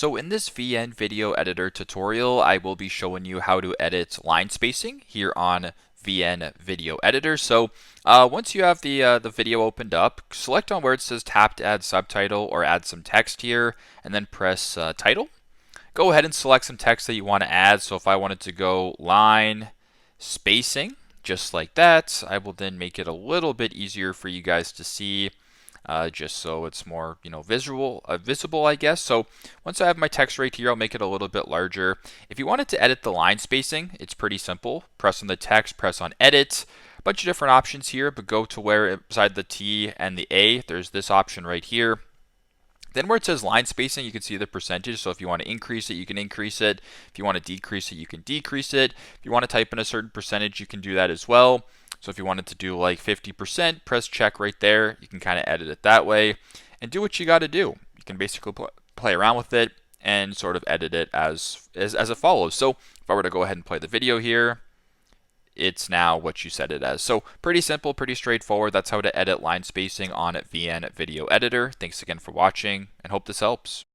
So in this VN video editor tutorial, I will be showing you how to edit line spacing here on VN video editor. So once you have the video opened up, select on where it says tap to add subtitle or add some text here, and then press title. Go ahead and select some text that you want to add. So if I wanted to go line spacing, just like that, I will then make it a little bit easier for you guys to see. Just so it's more, visible, I guess. So once I have my text right here, I'll make it a little bit larger. If you wanted to edit the line spacing, it's pretty simple. Press on the text, press on edit. A bunch of different options here, but go to where beside the T and the A, there's this option right here. Then where it says line spacing, you can see the percentage. So if you want to increase it, you can increase it. If you want to decrease it, you can decrease it. If you want to type in a certain percentage, you can do that as well. So if you wanted to do like 50%, press check right there. You can kind of edit it that way and do what you got to do. You can basically play around with it and sort of edit it as it follows. So if I were to go ahead and play the video here, it's now what you set it as. So pretty simple, pretty straightforward. That's how to edit line spacing on VN Video Editor. Thanks again for watching and hope this helps.